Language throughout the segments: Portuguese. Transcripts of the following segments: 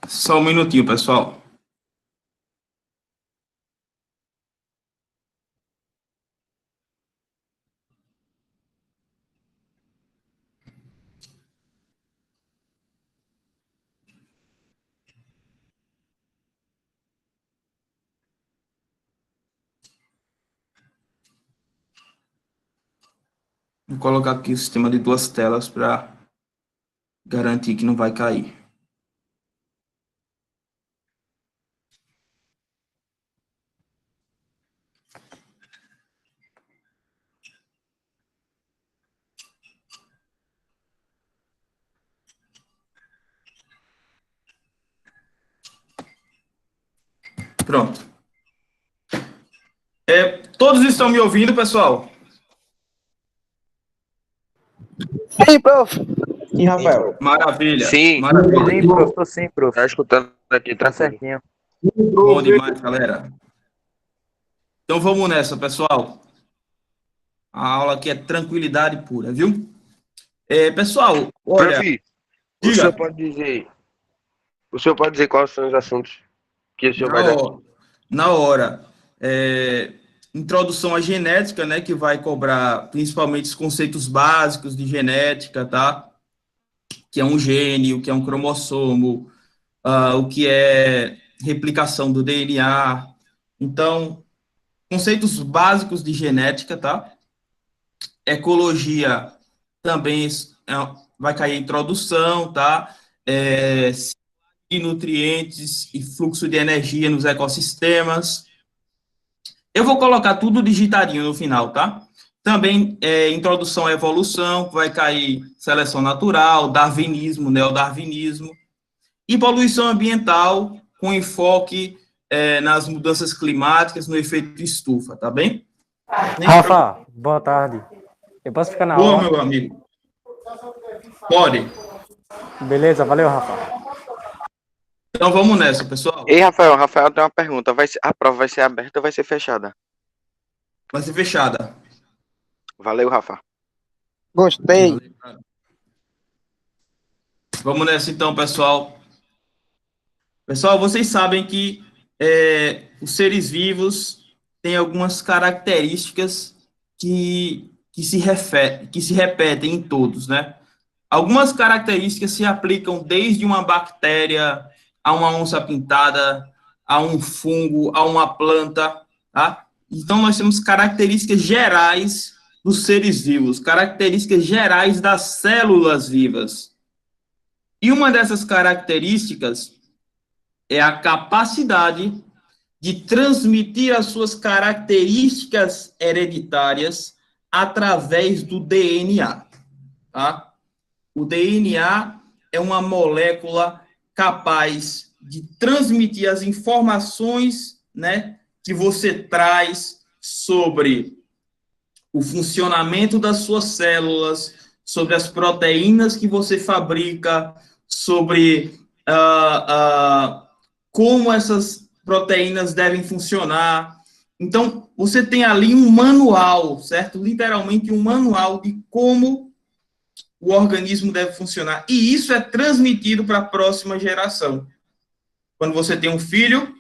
Só um minutinho, pessoal. Vou colocar aqui o sistema de duas telas para garantir que não vai cair. Pronto. Todos estão me ouvindo, pessoal? Sim, prof. Sim, Rafael. Maravilha. Sim. Maravilha. Sim, prof. Tô sim, prof. Tá escutando aqui, Tá tranquilo. certinho. Bom demais, galera. Então vamos nessa, pessoal. A aula aqui é tranquilidade pura, viu? Pessoal, olha, Prof, diga. o senhor pode dizer quais são os assuntos que o senhor vai dar? Na hora. Introdução à genética, né, que vai cobrar principalmente os conceitos básicos de genética, tá? Que é um gene, o que é um cromossomo, o que é replicação do DNA. Então, conceitos básicos de genética, tá? Ecologia também vai cair a introdução, tá? De nutrientes e fluxo de energia nos ecossistemas. Eu vou colocar tudo digitadinho no final, tá? Também introdução à evolução, vai cair seleção natural, darwinismo, neodarwinismo, e poluição ambiental com enfoque nas mudanças climáticas, no efeito estufa, tá bem? Rafa, boa tarde. Eu posso ficar na Boa, aula? meu amigo. Pode. Beleza, valeu, Rafa. Então vamos nessa, pessoal. Ei, Rafael tem uma pergunta. A prova vai ser aberta ou vai ser fechada? Vai ser fechada. Valeu, Rafa. Gostei. Vamos nessa então, pessoal. Pessoal, vocês sabem que os seres vivos têm algumas características que se repetem em todos, né? Algumas características se aplicam desde uma bactéria a uma onça-pintada, a um fungo, a uma planta, tá? Então, nós temos características gerais dos seres vivos, características gerais das células vivas. E uma dessas características é a capacidade de transmitir as suas características hereditárias através do DNA, tá? O DNA é uma molécula capaz de transmitir as informações, né, que você traz sobre o funcionamento das suas células, sobre as proteínas que você fabrica, sobre como essas proteínas devem funcionar. Então, você tem ali um manual, certo? Literalmente um manual de como o organismo deve funcionar. E isso é transmitido para a próxima geração. Quando você tem um filho,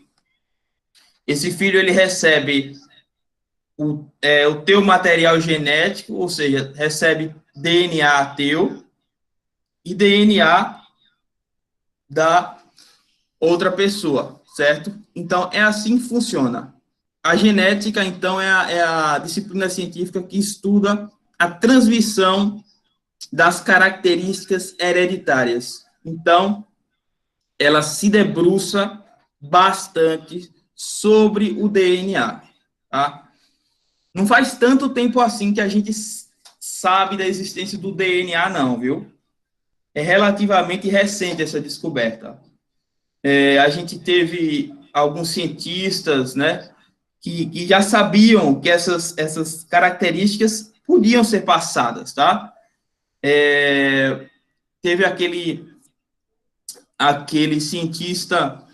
esse filho ele recebe o teu material genético, ou seja, recebe DNA teu e DNA da outra pessoa, certo? Então, é assim que funciona. A genética, então, é a disciplina científica que estuda a transmissão das características hereditárias. Então, ela se debruça bastante sobre o DNA, tá? Não faz tanto tempo assim que a gente sabe da existência do DNA, não, viu? É relativamente recente essa descoberta. A gente teve alguns cientistas, né, que já sabiam que essas características podiam ser passadas, tá? Teve aquele cientista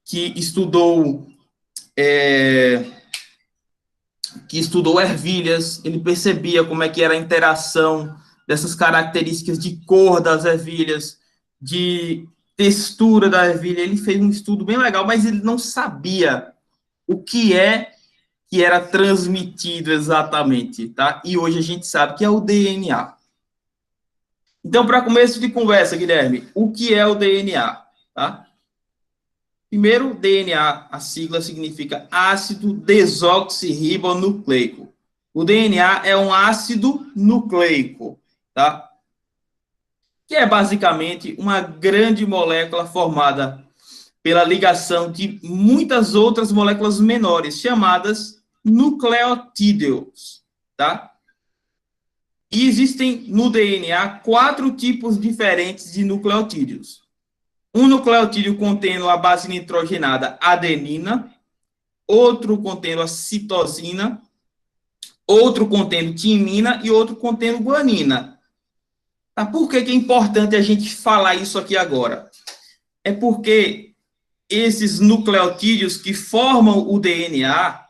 que estudou ervilhas, ele percebia como é que era a interação dessas características de cor das ervilhas, de textura da ervilha, ele fez um estudo bem legal, mas ele não sabia o que era transmitido exatamente, tá? E hoje a gente sabe que é o DNA. Então, para começo de conversa, Guilherme, o que é o DNA, tá? Primeiro, DNA, a sigla significa ácido desoxirribonucleico. O DNA é um ácido nucleico, tá? Que é basicamente uma grande molécula formada pela ligação de muitas outras moléculas menores, chamadas nucleotídeos, tá? E existem no DNA 4 tipos diferentes de nucleotídeos. Um nucleotídeo contendo a base nitrogenada adenina, outro contendo a citosina, outro contendo timina e outro contendo guanina. Tá? Por que é importante a gente falar isso aqui agora? É porque esses nucleotídeos que formam o DNA,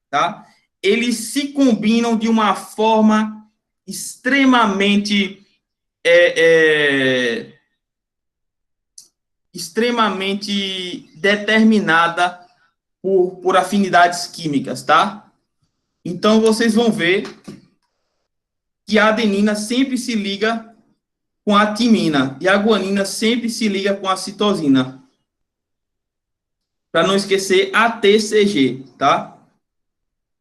tá? Eles se combinam de uma forma extremamente extremamente determinada por afinidades químicas, tá? Então, vocês vão ver que a adenina sempre se liga com a timina e a guanina sempre se liga com a citosina. Para não esquecer a TCG, tá?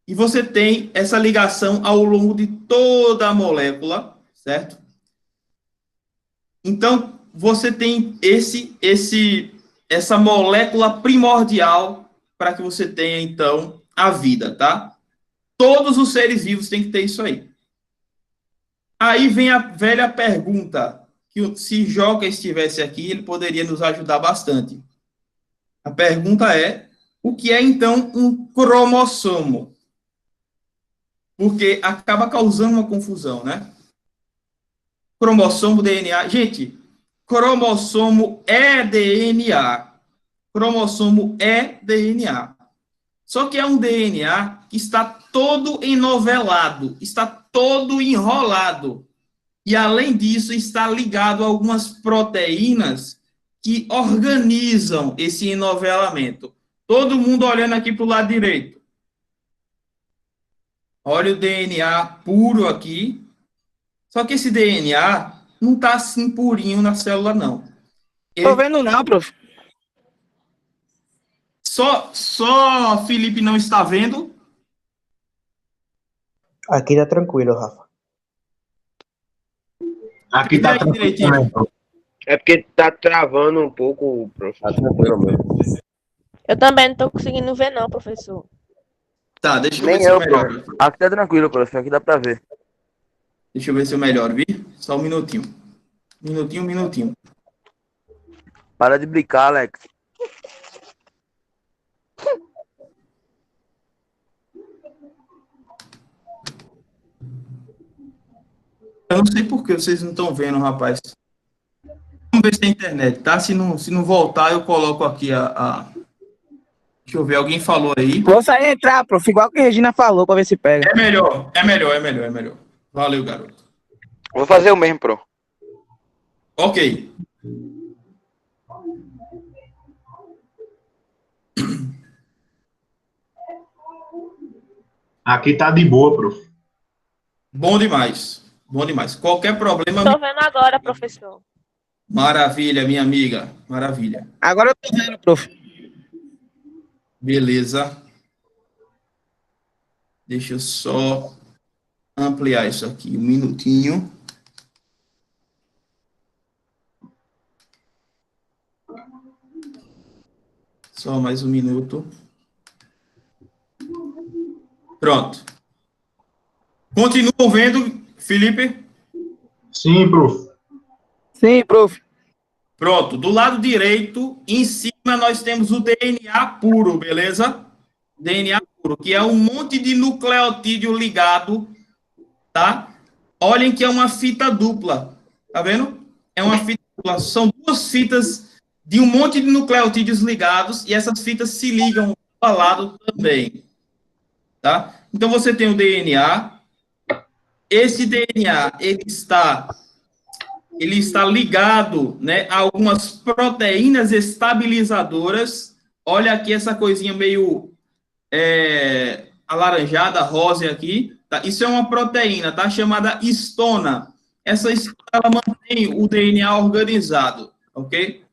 E você tem essa ligação ao longo de toda a molécula, certo? Então, você tem essa molécula primordial para que você tenha, então, a vida, tá? Todos os seres vivos têm que ter isso aí. Aí vem a velha pergunta, que se Joca estivesse aqui, ele poderia nos ajudar bastante. A pergunta é, o que é, então, um cromossomo? Porque acaba causando uma confusão, né? Cromossomo, DNA. Gente, cromossomo é DNA. Cromossomo é DNA. Só que é um DNA que está todo enovelado, está todo enrolado. E, além disso, está ligado a algumas proteínas que organizam esse enovelamento. Todo mundo olhando aqui para o lado direito. Olha o DNA puro aqui. Só que esse DNA não está assim purinho na célula, não. Tô vendo não, prof. Só Felipe não está vendo? Aqui tá tranquilo, Rafa. Aqui Vê tá aí tranquilo direitinho. também, prof. É porque tá travando um pouco, prof. Tá tranquilo mesmo. Eu também não tô conseguindo ver, não, professor. Tá, deixa eu ver Nem se eu eu, prof. melhoro. Aqui tá tranquilo, prof. Aqui dá pra ver. Deixa eu ver se eu melhoro, viu? Só um minutinho. Minutinho. Para de brincar, Alex. Eu não sei por que vocês não estão vendo, rapaz. Vamos ver se tem internet, tá? Se não voltar, eu coloco aqui Deixa eu ver, alguém falou aí. Vou sair e entrar, prof, igual que a Regina falou, pra ver se pega. É melhor. Valeu, garoto. Vou fazer o mesmo, prof. Ok. Aqui tá de boa, prof. Bom demais. Qualquer problema... Tô vendo agora, professor. Maravilha, minha amiga. Maravilha. Agora eu tô vendo, prof. Beleza. Deixa eu só ampliar isso aqui um minutinho. Só mais um minuto. Pronto. Continuam vendo, Felipe? Sim, prof. Sim, prof. Pronto. Do lado direito, em cima, nós temos o DNA puro, beleza? DNA puro, que é um monte de nucleotídeo ligado, tá? Olhem que é uma fita dupla, tá vendo? É uma fita dupla. São duas fitas de um monte de nucleotídeos ligados e essas fitas se ligam ao lado também, tá? Então, você tem o DNA. Esse DNA, ele está ele está ligado, né, a algumas proteínas estabilizadoras. Olha aqui essa coisinha meio alaranjada, rosa aqui. Tá? Isso é uma proteína, tá? Chamada histona. Essa histona, ela mantém o DNA organizado, ok?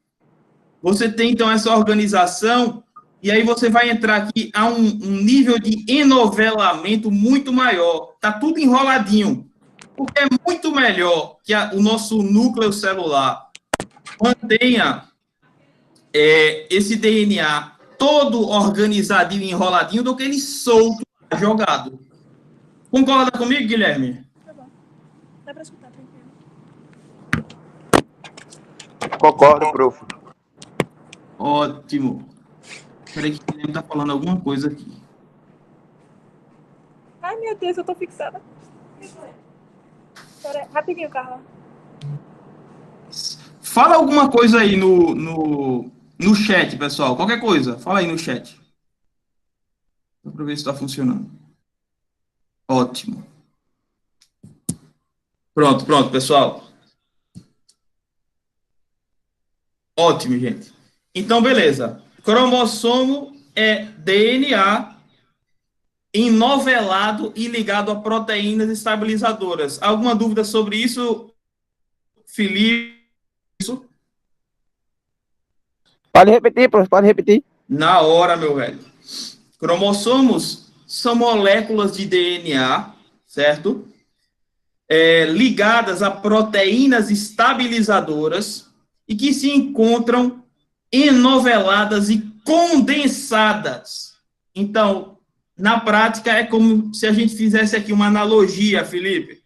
Você tem, então, essa organização, e aí você vai entrar aqui a um nível de enovelamento muito maior. Tá tudo enroladinho. Porque é muito melhor que o nosso núcleo celular mantenha esse DNA todo organizadinho e enroladinho do que ele solto, jogado. Concorda comigo, Guilherme? Tá bom. Dá pra escutar, tranquilo. Concordo, prof. Ótimo. Peraí que o Guilherme tá falando alguma coisa aqui. Ai, meu Deus, eu tô fixada. Pera, rapidinho, Carla. Fala alguma coisa aí no chat, pessoal. Qualquer coisa, fala aí no chat. Para ver se está funcionando. Ótimo. Pronto, pessoal. Ótimo, gente. Então, beleza. Cromossomo é DNA enovelado e ligado a proteínas estabilizadoras. Alguma dúvida sobre isso, Felipe? Pode repetir, professor, pode repetir. Na hora, meu velho. Cromossomos são moléculas de DNA, certo? Ligadas a proteínas estabilizadoras e que se encontram enoveladas e condensadas. Então, na prática, é como se a gente fizesse aqui uma analogia, Felipe.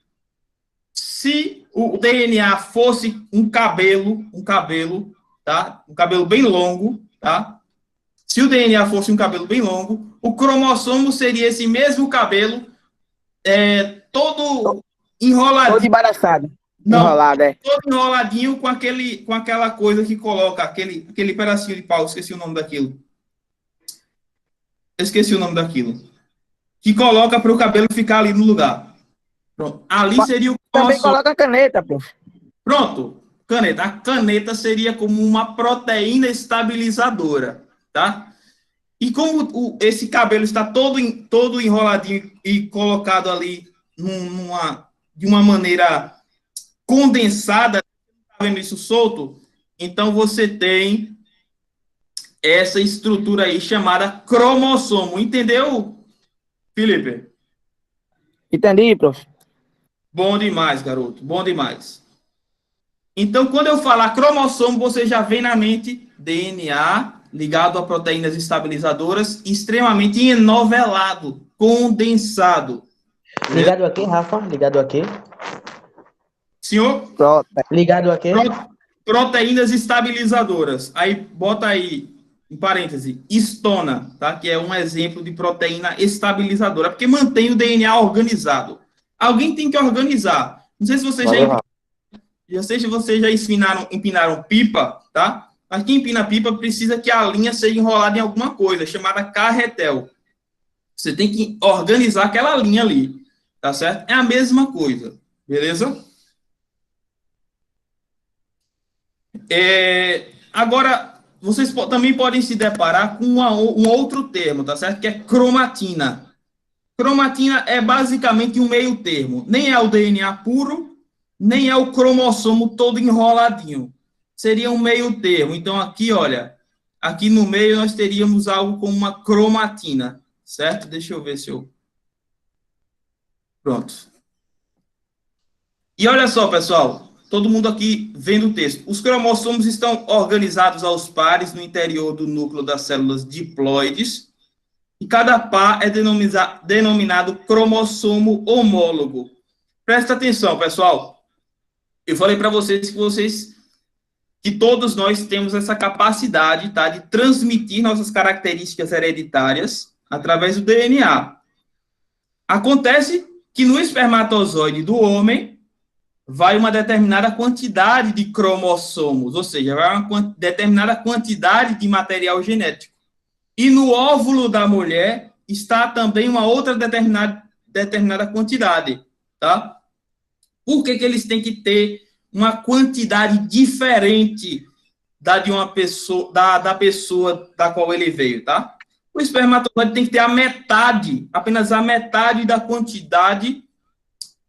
Se o DNA fosse um cabelo, tá? Um cabelo bem longo, tá? Se o DNA fosse um cabelo bem longo, o cromossomo seria esse mesmo cabelo, todo enroladinho. Todo embaraçado. Não, Enrolado, todo enroladinho com aquela coisa que coloca, aquele pedacinho de pau, esqueci o nome daquilo. Que coloca para o cabelo ficar ali no lugar. Pronto. Ali seria o Também cromossomo. coloca caneta, prof. Pronto. Caneta. A caneta seria como uma proteína estabilizadora, tá? E como esse cabelo está todo enroladinho e colocado ali de uma maneira condensada, tá vendo isso solto? Então você tem essa estrutura aí chamada cromossomo. Entendeu, Felipe? Entendi, prof. Bom demais, garoto. Bom demais. Então, quando eu falar cromossomo, você já vem na mente DNA ligado a proteínas estabilizadoras, extremamente enovelado, condensado. Ligado a quê, Rafa? Ligado a quê? Senhor? Ligado a quê? Proteínas estabilizadoras. Aí, bota aí, em parêntese, histona, tá? Que é um exemplo de proteína estabilizadora, porque mantém o DNA organizado. Alguém tem que organizar. Não sei se vocês já empinaram pipa, tá? Mas quem empina pipa precisa que a linha seja enrolada em alguma coisa, chamada carretel. Você tem que organizar aquela linha ali, tá certo? É a mesma coisa, beleza? Agora, vocês também podem se deparar com um outro termo, tá certo? Que é cromatina. Cromatina é basicamente um meio termo. Nem é o DNA puro, nem é o cromossomo todo enroladinho. Seria um meio termo. Então, aqui, olha, aqui no meio nós teríamos algo como uma cromatina, certo? Deixa eu ver se eu... Pronto. E olha só, pessoal, todo mundo aqui vendo o texto. Os cromossomos estão organizados aos pares no interior do núcleo das células diploides, e cada par é denominado cromossomo homólogo. Presta atenção, pessoal. Eu falei para vocês que todos nós temos essa capacidade, tá, de transmitir nossas características hereditárias através do DNA. Acontece que no espermatozoide do homem vai uma determinada quantidade de cromossomos, ou seja, vai uma determinada quantidade de material genético. E no óvulo da mulher está também uma outra determinada quantidade, tá? Por que eles têm que ter uma quantidade diferente da de uma pessoa, da pessoa da qual ele veio, tá? O espermatozoide tem que ter a metade, apenas a metade da quantidade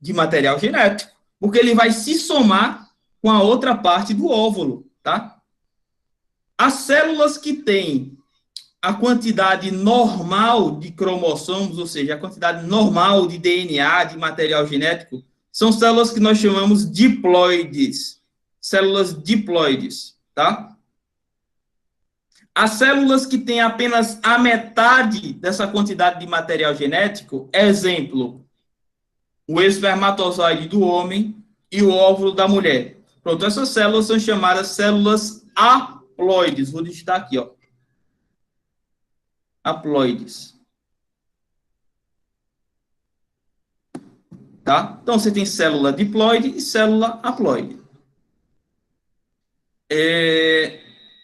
de material genético, porque ele vai se somar com a outra parte do óvulo, tá? As células que têm a quantidade normal de cromossomos, ou seja, a quantidade normal de DNA, de material genético, são células que nós chamamos diploides. Células diploides, tá? As células que têm apenas a metade dessa quantidade de material genético, exemplo, o espermatozoide do homem e o óvulo da mulher. Pronto, essas células são chamadas células haploides. Vou digitar aqui, ó. Haploides. Tá? Então, você tem célula diploide e célula haploide.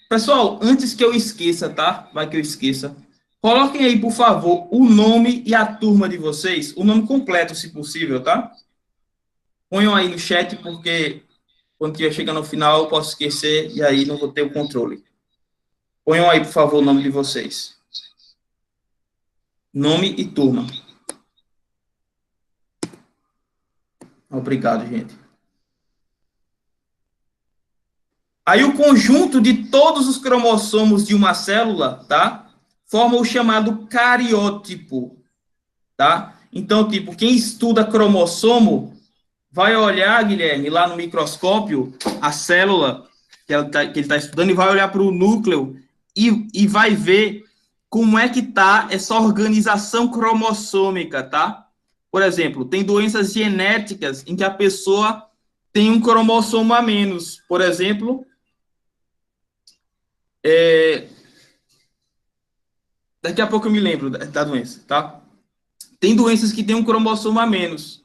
Pessoal, antes que eu esqueça, tá? Vai que eu esqueça. Coloquem aí, por favor, o nome e a turma de vocês. O nome completo, se possível, tá? Ponham aí no chat, porque quando estiver chegando no final, eu posso esquecer e aí não vou ter o controle. Ponham aí, por favor, o nome de vocês. Nome e turma. Obrigado, gente. Aí o conjunto de todos os cromossomos de uma célula, tá? Forma o chamado cariótipo, tá? Então, tipo, quem estuda cromossomo vai olhar, Guilherme, lá no microscópio, a célula que ele está estudando, e vai olhar para o núcleo e vai ver como é que está essa organização cromossômica, tá? Por exemplo, tem doenças genéticas em que a pessoa tem um cromossomo a menos. Por exemplo, daqui a pouco eu me lembro da doença, tá? Tem doenças que têm um cromossomo a menos.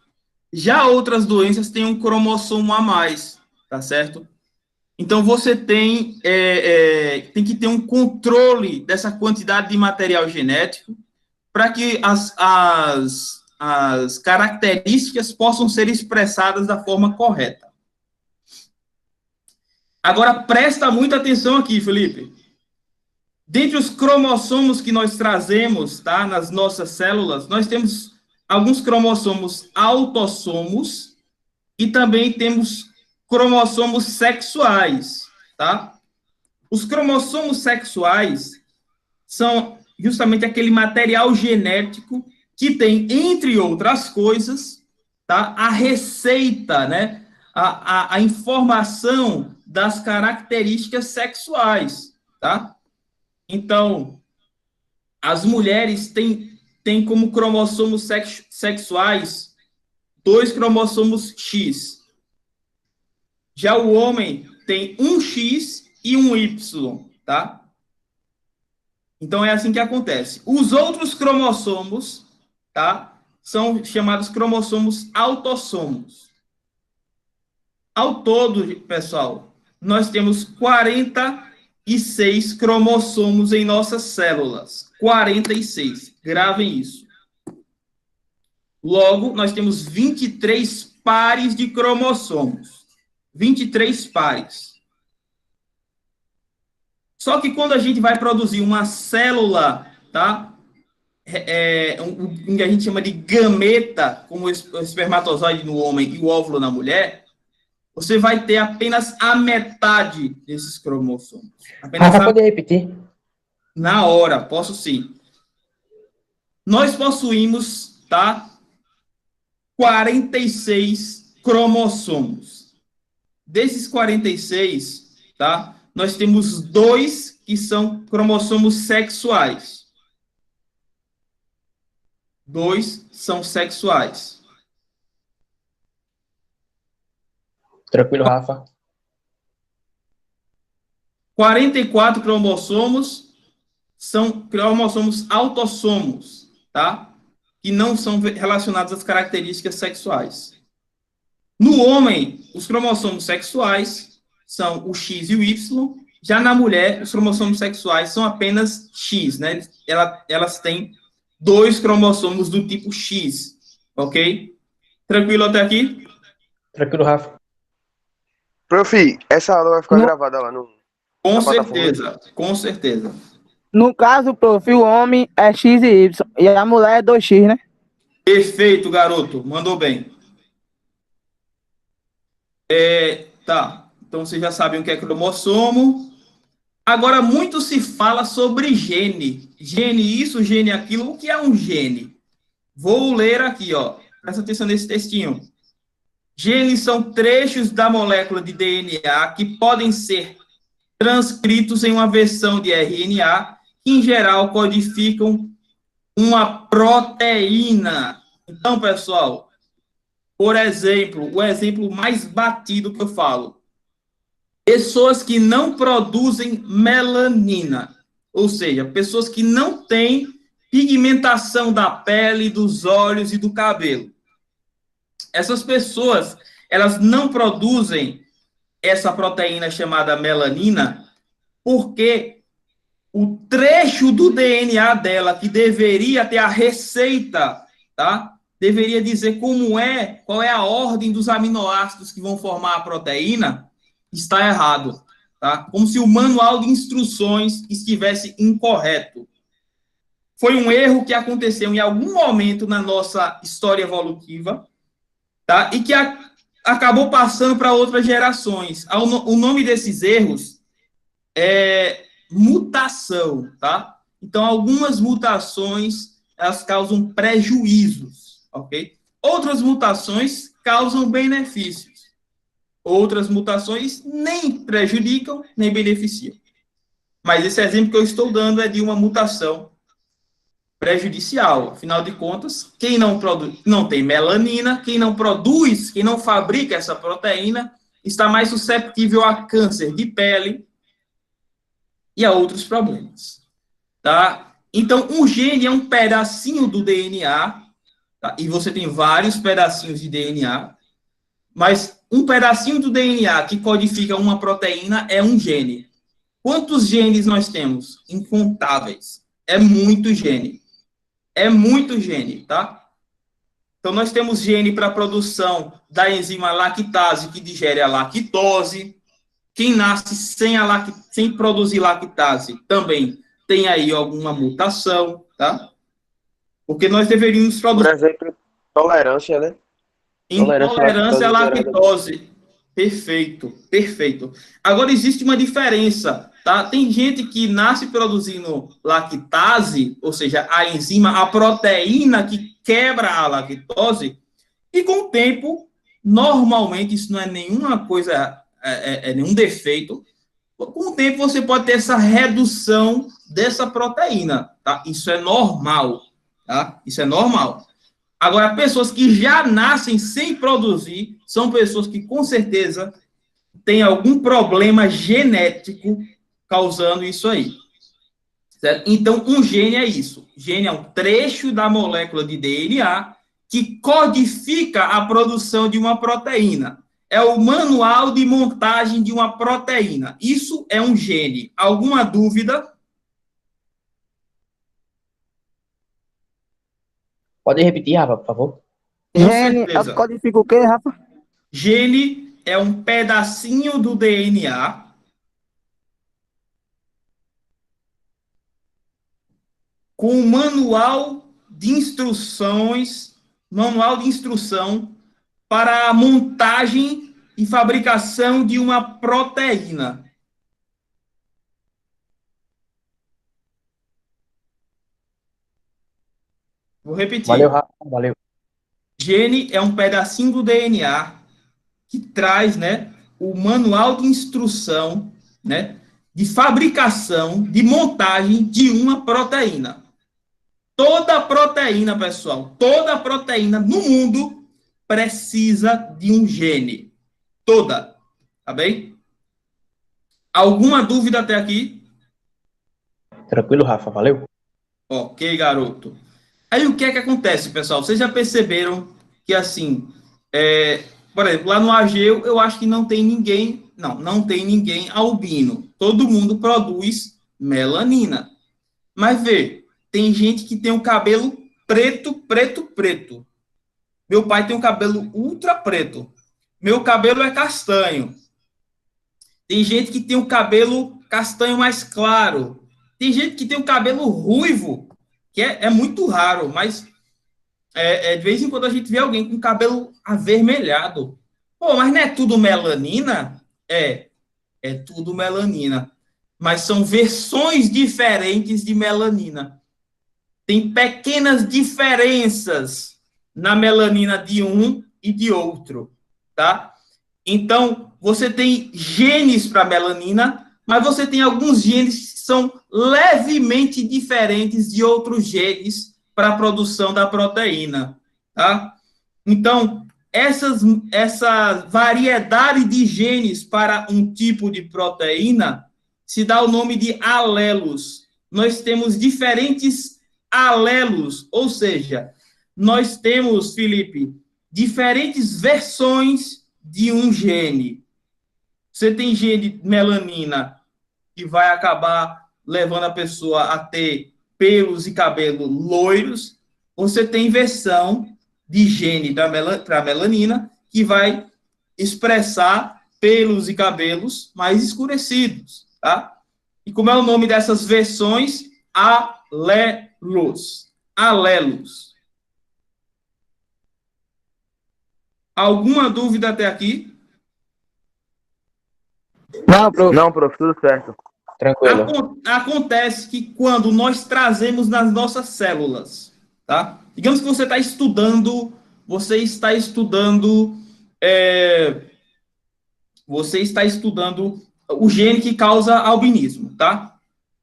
Já outras doenças têm um cromossomo a mais, tá certo? Então, você tem que ter um controle dessa quantidade de material genético para que as características possam ser expressadas da forma correta. Agora, presta muita atenção aqui, Felipe. Dentre os cromossomos que nós trazemos, tá, nas nossas células, nós temos alguns cromossomos autossomos e também temos cromossomos sexuais, tá? Os cromossomos sexuais são justamente aquele material genético que tem, entre outras coisas, tá, a receita, né, a informação das características sexuais, tá? Então, as mulheres têm como cromossomos sexuais 2 cromossomos X. Já o homem tem um X e um Y, tá? Então, é assim que acontece. Os outros cromossomos, tá, são chamados cromossomos autossomos. Ao todo, pessoal, nós temos 46 cromossomos em nossas células. 46. Gravem isso. Logo, nós temos 23 pares de cromossomos. 23 pares. Só que quando a gente vai produzir uma célula, tá? Que a gente chama de gameta, como o espermatozoide no homem e o óvulo na mulher, você vai ter apenas a metade desses cromossomos. Rafa, pode repetir? Na hora, posso sim. Nós possuímos, tá? 46 cromossomos. Desses 46, tá? Nós temos 2 que são cromossomos sexuais. 2 são sexuais. Tranquilo, Rafa. 44 cromossomos são cromossomos autossomos, tá? Que não são relacionados às características sexuais. No homem, os cromossomos sexuais são o X e o Y. Já na mulher, os cromossomos sexuais são apenas X, né? Elas têm 2 cromossomos do tipo X, ok? Tranquilo até aqui? Tranquilo, Rafa. Prof, essa aula vai ficar No- gravada lá no. Com Na plataforma. certeza, com certeza. No caso, prof, o homem é X e Y e a mulher é 2X, né? Perfeito, garoto. Mandou bem. Tá. Então vocês já sabem o que é cromossomo. Agora, muito se fala sobre gene. Gene isso, gene aquilo. O que é um gene? Vou ler aqui, ó. Presta atenção nesse textinho. Genes são trechos da molécula de DNA que podem ser transcritos em uma versão de RNA, que em geral codificam uma proteína. Então, pessoal, por exemplo, o exemplo mais batido que eu falo, pessoas que não produzem melanina, ou seja, pessoas que não têm pigmentação da pele, dos olhos e do cabelo. Essas pessoas, elas não produzem essa proteína chamada melanina porque o trecho do DNA dela que deveria ter a receita, tá? Deveria dizer qual é a ordem dos aminoácidos que vão formar a proteína, está errado, tá? Como se o manual de instruções estivesse incorreto. Foi um erro que aconteceu em algum momento na nossa história evolutiva, tá? E que acabou passando para outras gerações. O nome desses erros é mutação, tá? Então, algumas mutações, elas causam prejuízos, ok? Outras mutações causam benefícios. Outras mutações nem prejudicam, nem beneficiam. Mas esse exemplo que eu estou dando é de uma mutação prejudicial. Afinal de contas, quem não produz, não tem melanina, quem não produz, quem não fabrica essa proteína, está mais suscetível a câncer de pele e a outros problemas, tá? Então, um gene é um pedacinho do DNA, tá? E você tem vários pedacinhos de DNA, mas um pedacinho do DNA que codifica uma proteína é um gene. Quantos genes nós temos? Incontáveis. É muito gene. É muito gene, tá? Então, nós temos gene para a produção da enzima lactase, que digere a lactose. Quem nasce sem produzir lactase também tem aí alguma mutação, tá? Porque nós deveríamos Por produzir exemplo, tolerância, né? intolerância à lactose. lactose. Perfeito, perfeito. Agora, existe uma diferença, tá? Tem gente que nasce produzindo lactase, ou seja, a enzima, a proteína que quebra a lactose, e com o tempo, normalmente, isso não é nenhuma coisa, nenhum defeito, com o tempo você pode ter essa redução dessa proteína, tá? Isso é normal, tá? Isso é normal. Agora, pessoas que já nascem sem produzir são pessoas que, com certeza, têm algum problema genético causando isso aí. Certo? Então, um gene é isso. Gene é um trecho da molécula de DNA que codifica a produção de uma proteína. É o manual de montagem de uma proteína. Isso é um gene. Alguma dúvida? Pode repetir, Rafa, por favor? Com Gene é o certeza. que codifica o quê, Rafa? Gene é um pedacinho do DNA com um manual de instrução para a montagem e fabricação de uma proteína. Vou repetir. Valeu, Rafa. Valeu. Gene é um pedacinho do DNA que traz, né, o manual de instrução, né, de fabricação, de montagem de uma proteína. Toda proteína, pessoal, toda proteína no mundo precisa de um gene. Toda. Tá bem? Alguma dúvida até aqui? Tranquilo, Rafa. Valeu. Ok, garoto. Aí o que é que acontece, pessoal? Vocês já perceberam que, assim, por exemplo, lá no Ageu, eu acho que não tem ninguém albino. Todo mundo produz melanina. Mas vê, tem gente que tem o cabelo preto, preto, preto. Meu pai tem um cabelo ultra preto. Meu cabelo é castanho. Tem gente que tem o cabelo castanho mais claro. Tem gente que tem o cabelo ruivo, que é muito raro, mas de vez em quando a gente vê alguém com cabelo avermelhado. Pô, mas não é tudo melanina? É tudo melanina. Mas são versões diferentes de melanina. Tem pequenas diferenças na melanina de um e de outro, tá? Então, você tem genes para melanina, mas você tem alguns genes que são levemente diferentes de outros genes para a produção da proteína, tá? Então, essa variedade de genes para um tipo de proteína se dá o nome de alelos. Nós temos diferentes alelos, ou seja, nós temos, Felipe, diferentes versões de um gene. Você tem gene de melanina que vai acabar levando a pessoa a ter pelos e cabelo loiros. Você tem versão de gene para melanina que vai expressar pelos e cabelos mais escurecidos, tá? E como é o nome dessas versões? Alelos. Alelos. Alguma dúvida até aqui? Não, prof. Não, prof, tudo certo. Tranquilo. Acontece que quando nós trazemos nas nossas células, tá? Digamos que você está estudando o gene que causa albinismo, tá?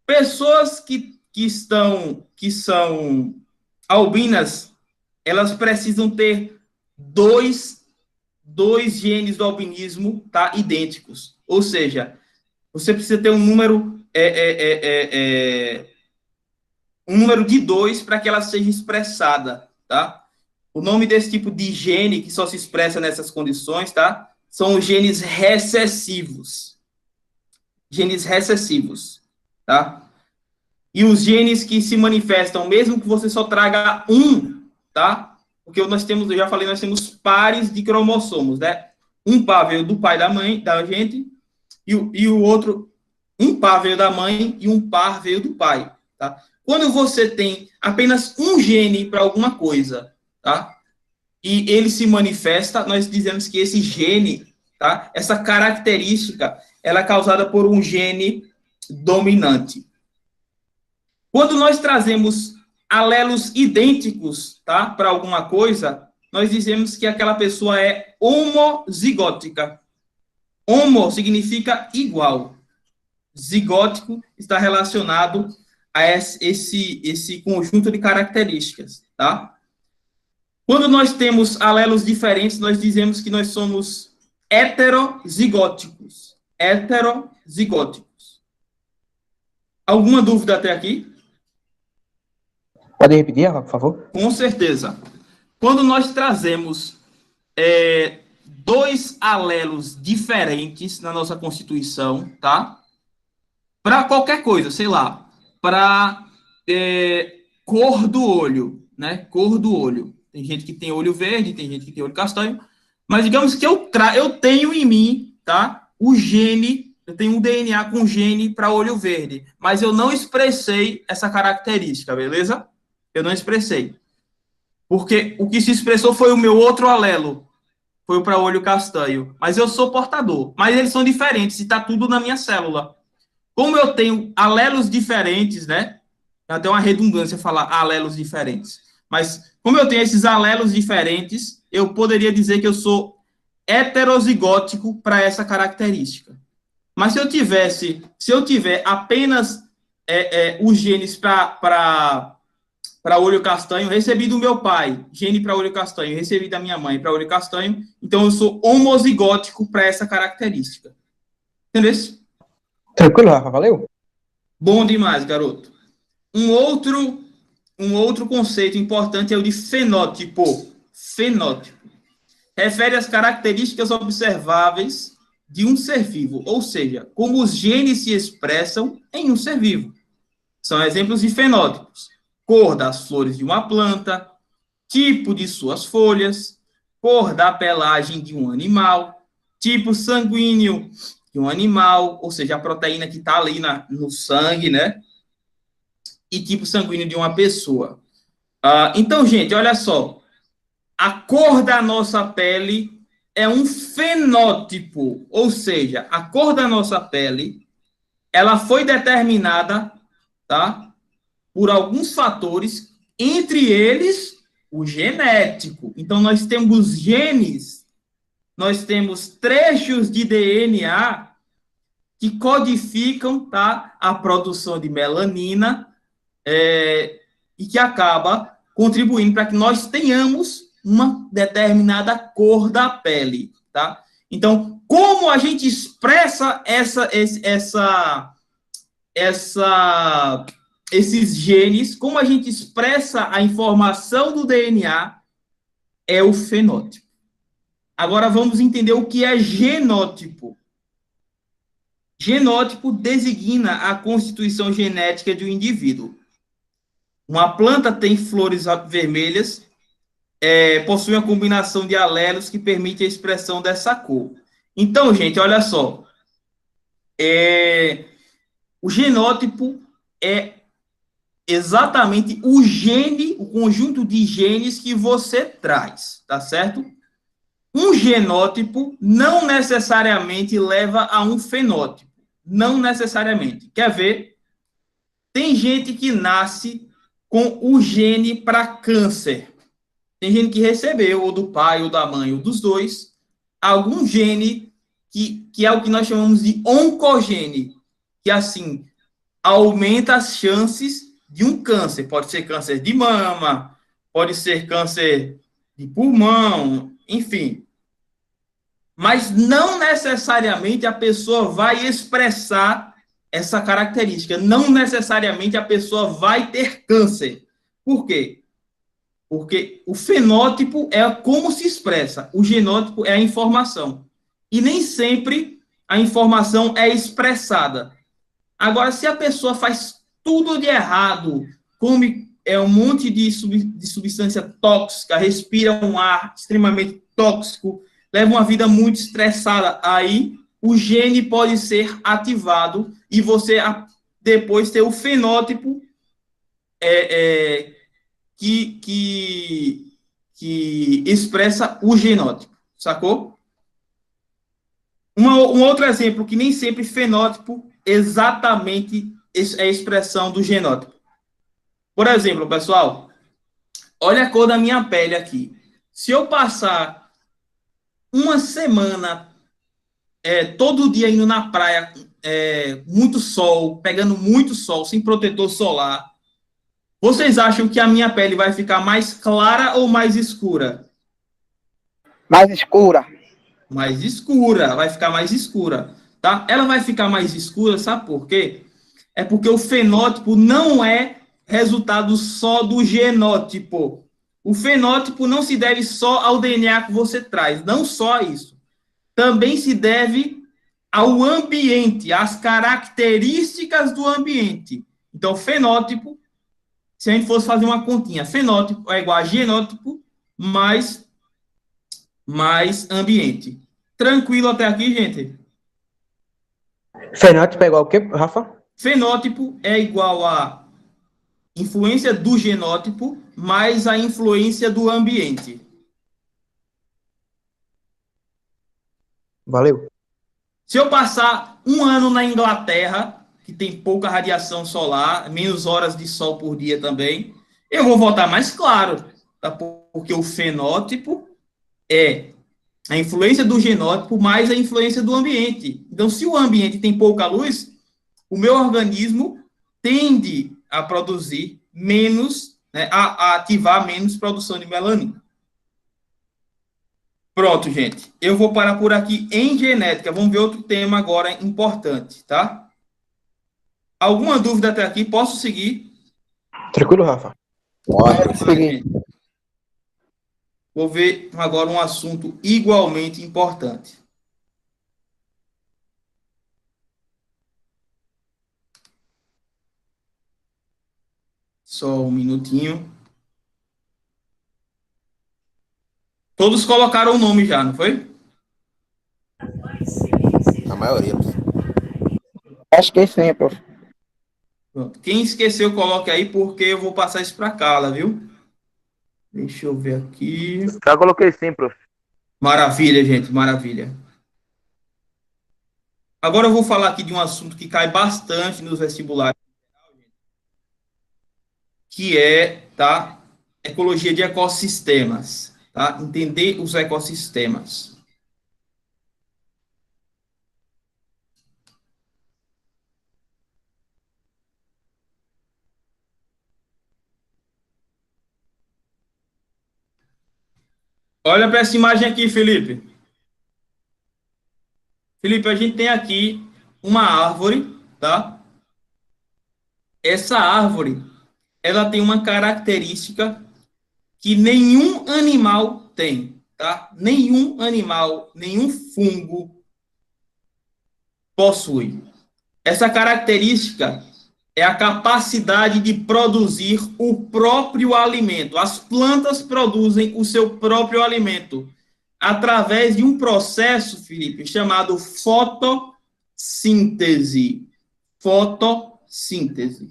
Pessoas que são albinas, elas precisam ter dois genes do albinismo, tá, idênticos. Ou seja, você precisa ter um número de 2 para que ela seja expressada, tá? O nome desse tipo de gene que só se expressa nessas condições, tá? São os genes recessivos. Genes recessivos, tá? E os genes que se manifestam, mesmo que você só traga um, tá? Porque nós temos, eu já falei, nós temos pares de cromossomos, né? Um par veio do pai da mãe, da gente, e o outro, um par veio da mãe e um par veio do pai, tá? Quando você tem apenas um gene para alguma coisa, tá? E ele se manifesta, nós dizemos que esse gene, tá? Essa característica, ela é causada por um gene dominante. Quando nós trazemos alelos idênticos, tá? Para alguma coisa, nós dizemos que aquela pessoa é homozigótica. Homo significa igual. Zigótico está relacionado a esse conjunto de características, tá? Quando nós temos alelos diferentes, nós dizemos que nós somos heterozigóticos. Heterozigóticos. Alguma dúvida até aqui? Pode repetir, Rafa, por favor? Com certeza. Quando nós trazemos dois alelos diferentes na nossa Constituição, tá? Para qualquer coisa, sei lá, para cor do olho, né? Cor do olho. Tem gente que tem olho verde, tem gente que tem olho castanho, mas digamos que eu tenho em mim, tá? O gene, eu tenho um DNA com gene para olho verde, mas eu não expressei essa característica, beleza? Eu não expressei. Porque o que se expressou foi o meu outro alelo, foi para olho castanho, mas eu sou portador, mas eles são diferentes, e está tudo na minha célula. Como eu tenho alelos diferentes, né? É até uma redundância falar alelos diferentes. Mas como eu tenho esses alelos diferentes, eu poderia dizer que eu sou heterozigótico para essa característica. Mas se eu tiver apenas os genes para olho castanho, recebi do meu pai, gene para olho castanho, recebi da minha mãe para olho castanho, então eu sou homozigótico para essa característica. Entendeu? Tranquilo, Rafa, valeu? Bom demais, garoto. Um outro conceito importante é o de fenótipo. Fenótipo. Refere às características observáveis de um ser vivo, ou seja, como os genes se expressam em um ser vivo. São exemplos de fenótipos. Cor das flores de uma planta, tipo de suas folhas, cor da pelagem de um animal, tipo sanguíneo de um animal, ou seja, a proteína que está ali no sangue, né? E tipo sanguíneo de uma pessoa. Então, gente, olha só. A cor da nossa pele é um fenótipo, ou seja, a cor da nossa pele, ela foi determinada, tá? Por alguns fatores, entre eles o genético. Então, nós temos genes, nós temos trechos de DNA que codificam, tá, a produção de melanina e que acaba contribuindo para que nós tenhamos uma determinada cor da pele, tá? Então, como a gente expressa esses genes, como a gente expressa a informação do DNA, é o fenótipo. Agora vamos entender o que é genótipo. Genótipo designa a constituição genética de um indivíduo. Uma planta tem flores vermelhas, possui uma combinação de alelos que permite a expressão dessa cor. Então, gente, olha só. O genótipo é exatamente o gene, o conjunto de genes que você traz, tá certo? Um genótipo não necessariamente leva a um fenótipo. Não necessariamente. Quer ver? Tem gente que nasce com o gene para câncer. Tem gente que recebeu, ou do pai, ou da mãe, ou dos dois, algum gene que é o que nós chamamos de oncogene, que, assim, aumenta as chances de um câncer. Pode ser câncer de mama, pode ser câncer de pulmão, enfim. Mas não necessariamente a pessoa vai expressar essa característica. Não necessariamente a pessoa vai ter câncer. Por quê? Porque o fenótipo é como se expressa, o genótipo é a informação. E nem sempre a informação é expressada. Agora, se a pessoa faz tudo de errado, come um monte de substância tóxica, respira um ar extremamente tóxico, leva uma vida muito estressada, aí o gene pode ser ativado e você depois ter o fenótipo que expressa o genótipo, sacou? Um outro exemplo, que nem sempre fenótipo exatamente é a expressão do genótipo. Por exemplo, pessoal, olha a cor da minha pele aqui. Se eu passar uma semana todo dia indo na praia, muito sol, pegando muito sol, sem protetor solar, vocês acham que a minha pele vai ficar mais clara ou mais escura? Mais escura. Mais escura, vai ficar mais escura, tá? Ela vai ficar mais escura, sabe por quê? É porque o fenótipo não é resultado só do genótipo. O fenótipo não se deve só ao DNA que você traz, não só isso. Também se deve ao ambiente, às características do ambiente. Então, fenótipo, se a gente fosse fazer uma continha, fenótipo é igual a genótipo mais ambiente. Tranquilo até aqui, gente? Fenótipo é igual ao quê, Rafa? Fenótipo é igual a influência do genótipo mais a influência do ambiente. Valeu. Se eu passar um ano na Inglaterra, que tem pouca radiação solar, menos horas de sol por dia também, eu vou voltar mais claro, tá? Porque o fenótipo é a influência do genótipo mais a influência do ambiente. Então, se o ambiente tem pouca luz, o meu organismo tende a produzir menos, né, a ativar menos produção de melanina. Pronto, gente. Eu vou parar por aqui em genética. Vamos ver outro tema agora importante, tá? Alguma dúvida até aqui? Posso seguir? Tranquilo, Rafa? Pode seguir. Vou ver agora um assunto igualmente importante. Só um minutinho. Todos colocaram o nome já, não foi? A maioria. Acho que sim, prof. Pronto. Quem esqueceu, coloque aí, porque eu vou passar isso para Carla, viu? Deixa eu ver aqui. Já coloquei sim, prof. Maravilha, gente, maravilha. Agora eu vou falar aqui de um assunto que cai bastante nos vestibulares, que é, tá, ecologia de ecossistemas, tá? Entender os ecossistemas. Olha para essa imagem aqui, Felipe. Felipe, a gente tem aqui uma árvore, tá? Essa árvore, ela tem uma característica que nenhum animal tem, tá? Nenhum animal, nenhum fungo possui. Essa característica é a capacidade de produzir o próprio alimento. As plantas produzem o seu próprio alimento através de um processo, Felipe, chamado fotossíntese. Fotossíntese.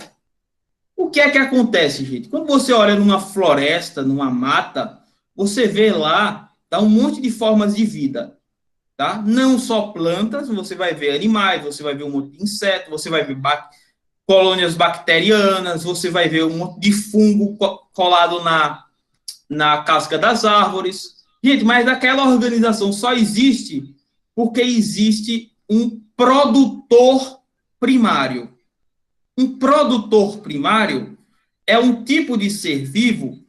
O que é que acontece, gente? Quando você olha numa floresta, numa mata, você vê lá, tá, um monte de formas de vida, tá? Não só plantas, você vai ver animais, você vai ver um monte de inseto, você vai ver colônias bacterianas, você vai ver um monte de fungo colado na casca das árvores. Gente, mas aquela organização só existe porque existe um produtor primário. Um produtor primário é um tipo de ser vivo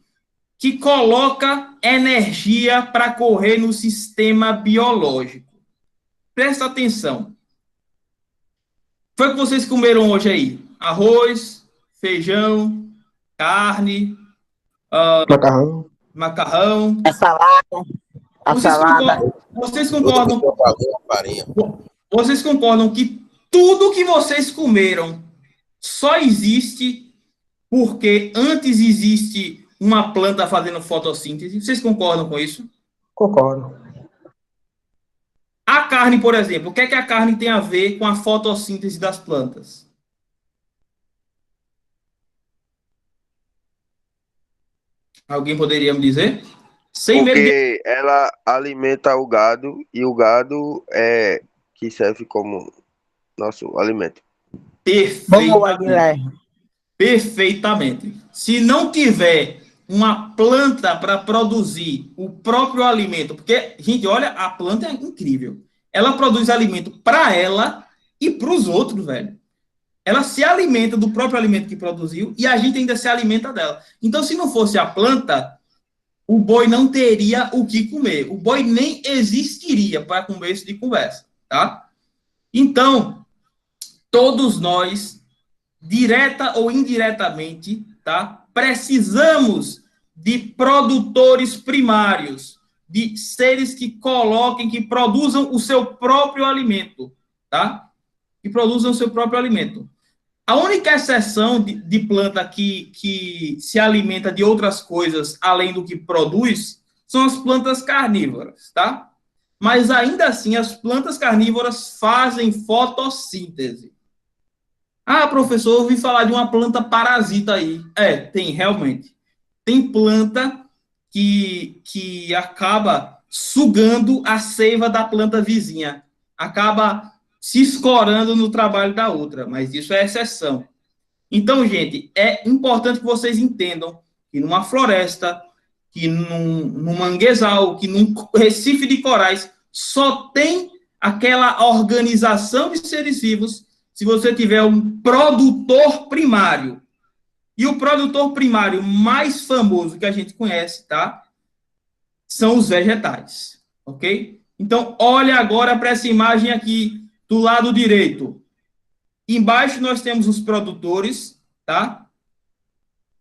que coloca energia para correr no sistema biológico. Presta atenção. Foi o que vocês comeram hoje aí? Arroz, feijão, carne, Macarrão. macarrão. A salada. A salada. Vocês concordam que tudo que vocês comeram só existe porque antes existe uma planta fazendo fotossíntese? Vocês concordam com isso? Concordo. A carne, por exemplo, o que é que a carne tem a ver com a fotossíntese das plantas? Alguém poderia me dizer? Sem medo de... Porque ela alimenta o gado e o gado é que serve como nosso alimento. Boa, Perfeitamente. Guilherme. Perfeitamente. Se não tiver uma planta para produzir o próprio alimento, porque, gente, olha, a planta é incrível. Ela produz alimento para ela e para os outros, velho. Ela se alimenta do próprio alimento que produziu e a gente ainda se alimenta dela. Então, se não fosse a planta, o boi não teria o que comer. O boi nem existiria para começo de conversa, tá? Então, todos nós, direta ou indiretamente, tá? Precisamos de produtores primários, de seres que coloquem, que produzam o seu próprio alimento, tá? Que produzam o seu próprio alimento. A única exceção de planta que se alimenta de outras coisas além do que produz são as plantas carnívoras, tá? Mas ainda assim, as plantas carnívoras fazem fotossíntese. Ah, professor, eu ouvi falar de uma planta parasita aí. É, tem, realmente. Tem planta que acaba sugando a seiva da planta vizinha. Acaba se escorando no trabalho da outra, mas isso é exceção. Então, gente, é importante que vocês entendam que numa floresta, que num manguezal, que num recife de corais, só tem aquela organização de seres vivos se você tiver um produtor primário. E o produtor primário mais famoso que a gente conhece, tá? São os vegetais, ok? Então, olha agora para essa imagem aqui do lado direito. Embaixo nós temos os produtores, tá?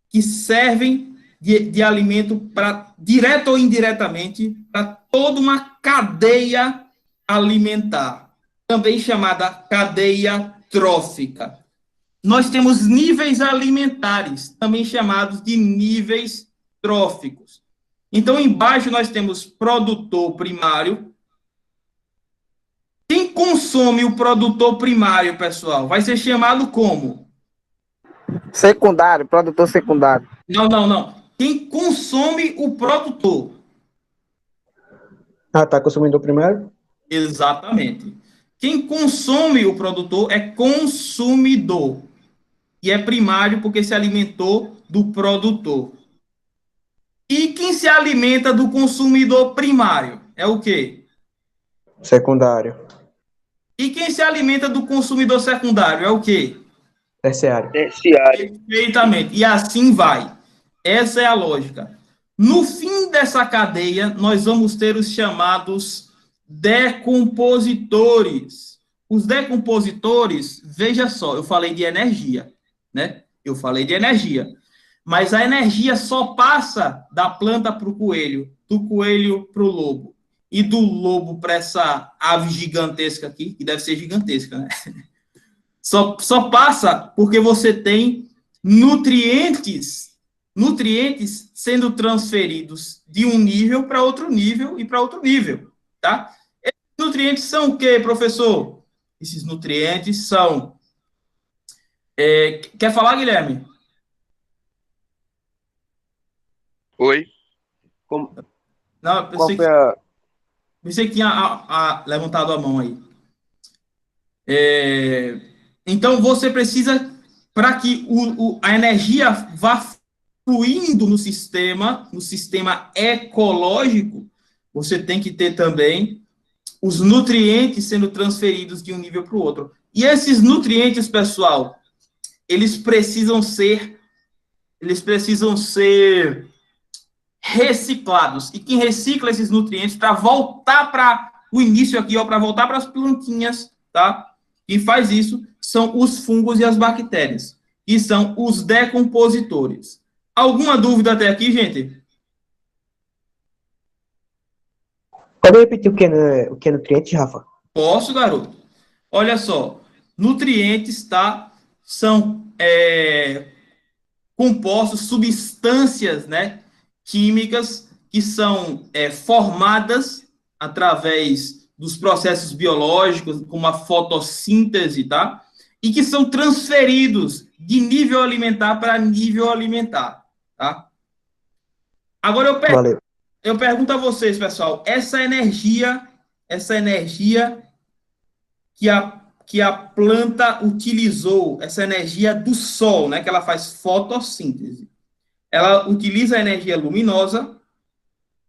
Que servem de alimento para, direto ou indiretamente, para toda uma cadeia alimentar, também chamada cadeia trófica. Nós temos níveis alimentares, também chamados de níveis tróficos. Então, embaixo nós temos produtor primário, Quem consome o produtor primário, pessoal, vai ser chamado como? Secundário, produtor secundário. Não. Quem consome o produtor. Ah, tá. Consumidor primário? Exatamente. Quem consome o produtor é consumidor. E é primário porque se alimentou do produtor. E quem se alimenta do consumidor primário é o quê? Secundário. E quem se alimenta do consumidor secundário é o quê? Terciário. Terciário. Perfeitamente. E assim vai. Essa é a lógica. No fim dessa cadeia, nós vamos ter os chamados decompositores. Os decompositores, veja só, eu falei de energia, né? Eu falei de energia. Mas a energia só passa da planta para o coelho, do coelho para o lobo, e do lobo para essa ave gigantesca aqui, que deve ser gigantesca, né? Só passa porque você tem nutrientes sendo transferidos de um nível para outro nível e para outro nível, tá? Esses nutrientes são o quê, professor? Esses nutrientes são... quer falar, Guilherme? Oi? Não, eu Qual foi a... pensei que tinha levantado a mão aí. Então, você precisa, para que a energia vá fluindo no sistema ecológico, você tem que ter também os nutrientes sendo transferidos de um nível para o outro. E esses nutrientes, pessoal, eles precisam ser reciclados. E quem recicla esses nutrientes para voltar para o início aqui, ó, para voltar para as plantinhas, tá? Quem faz isso são os fungos e as bactérias, que são os decompositores. Alguma dúvida até aqui, gente? Pode repetir o que é nutriente, Rafa? Posso, garoto? Olha só, nutrientes, tá? São compostos, substâncias, né, químicas que são formadas através dos processos biológicos, como a fotossíntese, tá? E que são transferidos de nível alimentar para nível alimentar, tá? Agora eu pergunto a vocês, pessoal, essa energia que a planta utilizou, essa energia do sol, né, que ela faz fotossíntese, ela utiliza a energia luminosa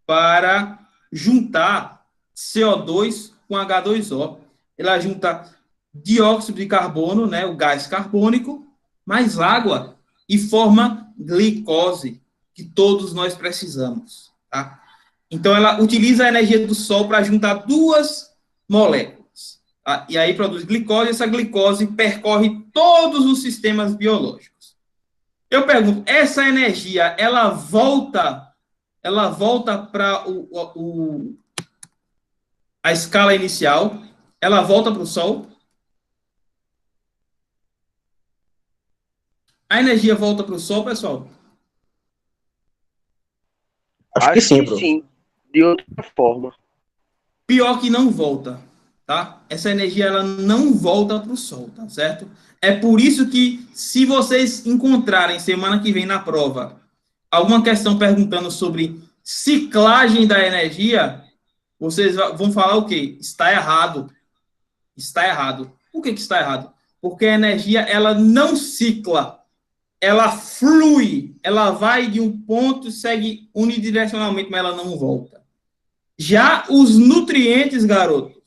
para juntar CO2 com H2O. Ela junta dióxido de carbono, né, o gás carbônico, mais água e forma glicose, que todos nós precisamos, tá? Então, ela utiliza a energia do sol para juntar duas moléculas, tá? E aí produz glicose, e essa glicose percorre todos os sistemas biológicos. Eu pergunto, essa energia, ela volta para a escala inicial, ela volta para o Sol? A energia volta para o Sol, pessoal? Acho que sim, Bruno. sim, de outra forma. Pior que não volta, tá? Essa energia, ela não volta para o Sol, tá certo? É por isso que, se vocês encontrarem semana que vem na prova alguma questão perguntando sobre ciclagem da energia, vocês vão falar o quê? Está errado. Está errado. Por que está errado? Porque a energia, ela não cicla. Ela flui. Ela vai de um ponto e segue unidirecionalmente, mas ela não volta. Já os nutrientes, garoto,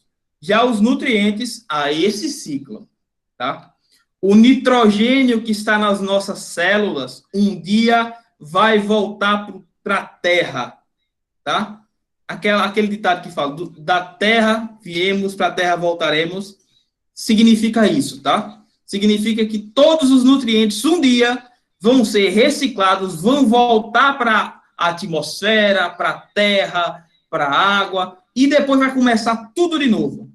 esse ciclo, tá? O nitrogênio que está nas nossas células, um dia vai voltar para a Terra, tá? Aquele ditado que fala, da terra viemos, para a terra voltaremos, significa isso, tá? Significa que todos os nutrientes, um dia, vão ser reciclados, vão voltar para a atmosfera, para a terra, para a água, e depois vai começar tudo de novo.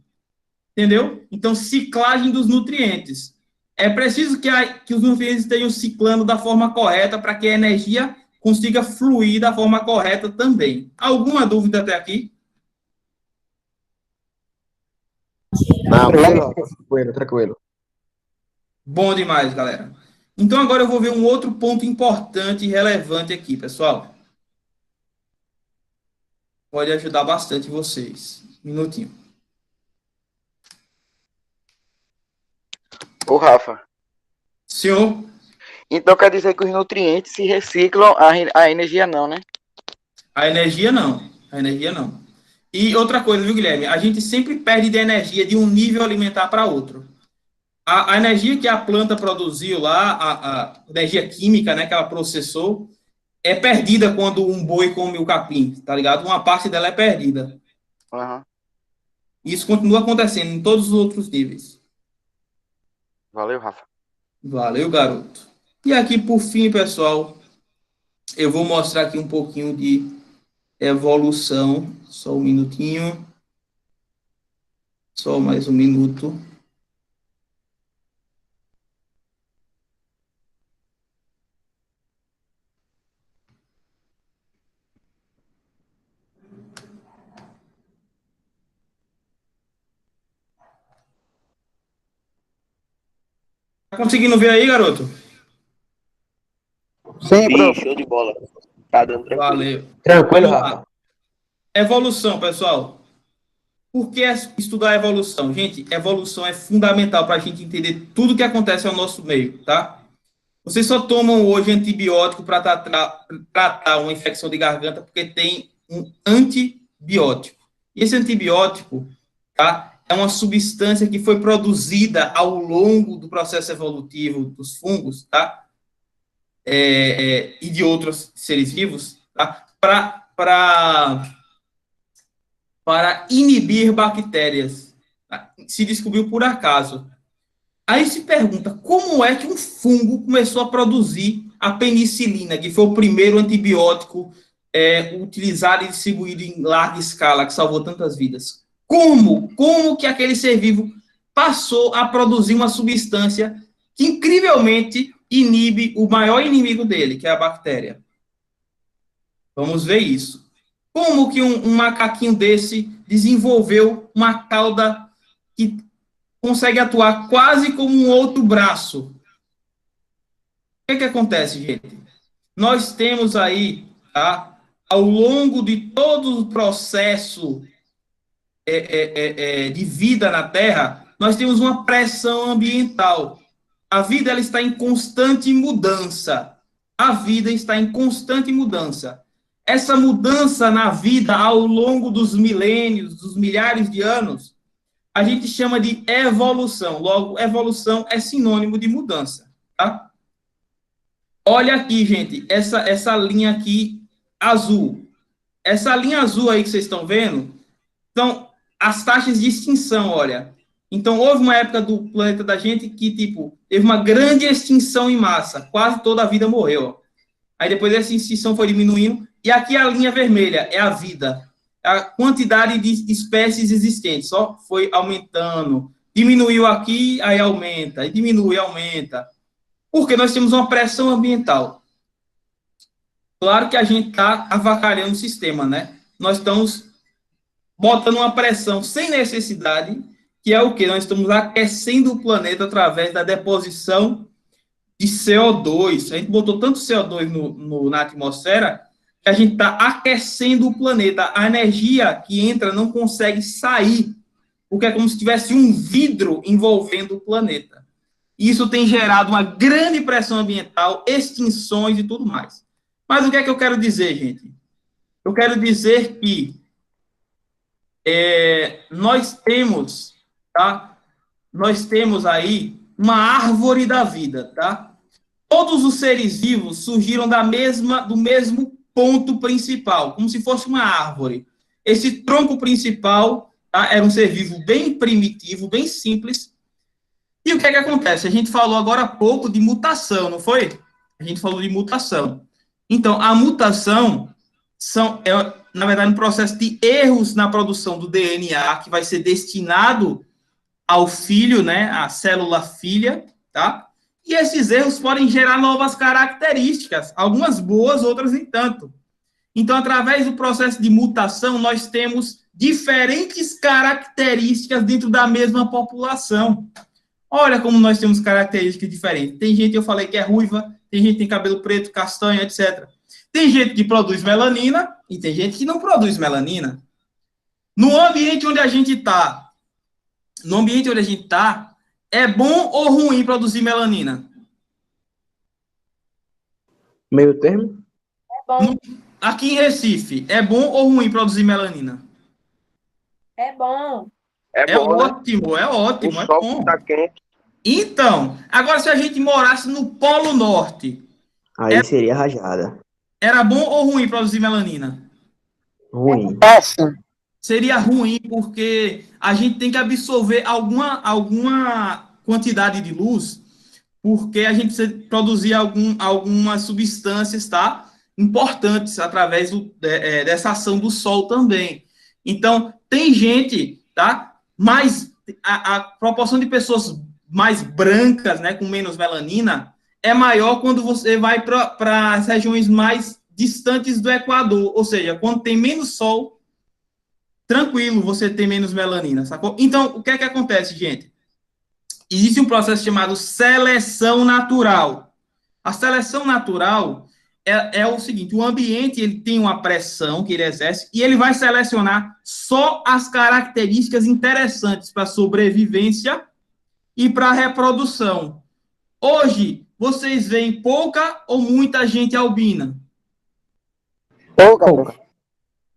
Entendeu? Então, ciclagem dos nutrientes. É preciso que os nutrientes estejam ciclando da forma correta para que a energia consiga fluir da forma correta também. Alguma dúvida até aqui? Tranquilo, tranquilo, tranquilo. Bom demais, galera. Então agora eu vou ver um outro ponto importante e relevante aqui, pessoal. Pode ajudar bastante vocês. Um minutinho. Ô, Rafa, Senhor, então quer dizer que os nutrientes se reciclam, a energia não, né? a energia não. A energia não. E outra coisa, viu, Guilherme? A gente sempre perde de energia de um nível alimentar para outro. A energia que a planta produziu lá, a energia química, né, que ela processou, é perdida quando um boi come o capim, tá ligado? Uma parte dela é perdida. Aham. Isso continua acontecendo em todos os outros níveis. Valeu, Rafa. Valeu, garoto. E aqui, por fim, pessoal, eu vou mostrar aqui um pouquinho de evolução. Só um minutinho. Só mais um minuto. Tá conseguindo ver aí, garoto? Sim, Sim, prof. show de bola. Tá dando tranquilo. Valeu. Tranquilo, Vamos lá. Rafa. Evolução, pessoal. Por que estudar evolução? Gente, evolução é fundamental para a gente entender tudo que acontece ao nosso meio, tá? Vocês só tomam hoje antibiótico para tratar uma infecção de garganta porque tem um antibiótico. E esse antibiótico, tá, é uma substância que foi produzida ao longo do processo evolutivo dos fungos, tá? E de outros seres vivos, tá? Para inibir bactérias. Tá? Se descobriu por acaso. Aí se pergunta, como é que um fungo começou a produzir a penicilina, que foi o primeiro antibiótico utilizado e distribuído em larga escala, que salvou tantas vidas? Como que aquele ser vivo passou a produzir uma substância que, incrivelmente, inibe o maior inimigo dele, que é a bactéria? Vamos ver isso. Como que um macaquinho desse desenvolveu uma cauda que consegue atuar quase como um outro braço? O que acontece, gente? Nós temos aí, tá, ao longo de todo o processo de vida na Terra, nós temos uma pressão ambiental. A vida ela está em constante mudança. A vida está em constante mudança. Essa mudança na vida ao longo dos milênios, dos milhares de anos, a gente chama de evolução. Logo, evolução é sinônimo de mudança, tá? Olha aqui, gente, essa linha aqui azul. Essa linha azul aí que vocês estão vendo, são as taxas de extinção, olha. Então, houve uma época do planeta da gente que, tipo, teve uma grande extinção em massa. Quase toda a vida morreu. Aí depois essa extinção foi diminuindo. E aqui a linha vermelha é a vida. A quantidade de espécies existentes só foi aumentando. Diminuiu aqui, aí aumenta. Aí diminui, aumenta. Porque nós temos uma pressão ambiental. Claro que a gente está avacalhando o sistema, né? Nós estamos botando uma pressão sem necessidade, que é o quê? Nós estamos aquecendo o planeta através da deposição de CO2. A gente botou tanto CO2 na atmosfera que a gente está aquecendo o planeta. A energia que entra não consegue sair, porque é como se tivesse um vidro envolvendo o planeta. Isso tem gerado uma grande pressão ambiental, extinções e tudo mais. Mas o que é que eu quero dizer, gente? Eu quero dizer que nós temos, tá? Nós temos aí uma árvore da vida, tá? Todos os seres vivos surgiram do mesmo ponto principal, como se fosse uma árvore. Esse tronco principal, tá, era um ser vivo bem primitivo, bem simples. E o que é que acontece? A gente falou agora há pouco de mutação, não foi? A gente falou de mutação. Então, a mutação na verdade, um processo de erros na produção do DNA que vai ser destinado ao filho, né, à célula filha, tá? E esses erros podem gerar novas características, algumas boas, outras nem tanto. Então, através do processo de mutação, nós temos diferentes características dentro da mesma população. Olha como nós temos características diferentes. Tem gente, eu falei, que é ruiva, tem gente que tem cabelo preto, castanho, etc. Tem gente que produz melanina e tem gente que não produz melanina. No ambiente onde a gente está, é bom ou ruim produzir melanina? Meio termo? É bom. Aqui em Recife, é bom ou ruim produzir melanina? É bom. É É bom, né? ótimo, é O ótimo, é sol bom. que tá quente. Então, agora se a gente morasse no Polo Norte, Aí seria rajada. era bom ou ruim produzir melanina? Ruim. Péssimo. Seria ruim porque a gente tem que absorver alguma quantidade de luz, porque a gente precisa produzir algumas substâncias, tá? Importantes através dessa ação do sol também. Então, tem gente, tá? Mas a proporção de pessoas mais brancas, né, com menos melanina, é maior quando você vai para as regiões mais distantes do Equador, ou seja, quando tem menos sol, tranquilo, você tem menos melanina, sacou? Então, o que é que acontece, gente? Existe um processo chamado seleção natural. A seleção natural é o seguinte, o ambiente ele tem uma pressão que ele exerce e ele vai selecionar só as características interessantes para a sobrevivência e para a reprodução. Hoje, vocês veem pouca ou muita gente albina? Pouca.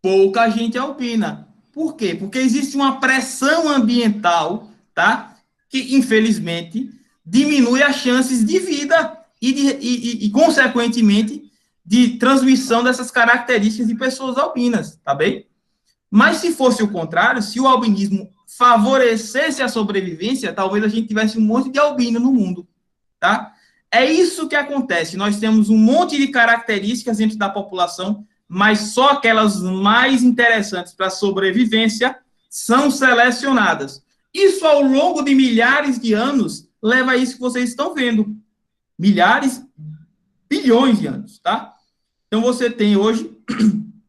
Pouca gente albina. Por quê? Porque existe uma pressão ambiental, tá? Que, infelizmente, diminui as chances de vida e consequentemente, de transmissão dessas características de pessoas albinas, tá bem? Mas se fosse o contrário, se o albinismo favorecesse a sobrevivência, talvez a gente tivesse um monte de albino no mundo, tá? É isso que acontece. Nós temos um monte de características dentro da população, mas só aquelas mais interessantes para a sobrevivência são selecionadas. Isso, ao longo de milhares de anos, leva a isso que vocês estão vendo. Milhares, bilhões de anos, tá? Então, você tem hoje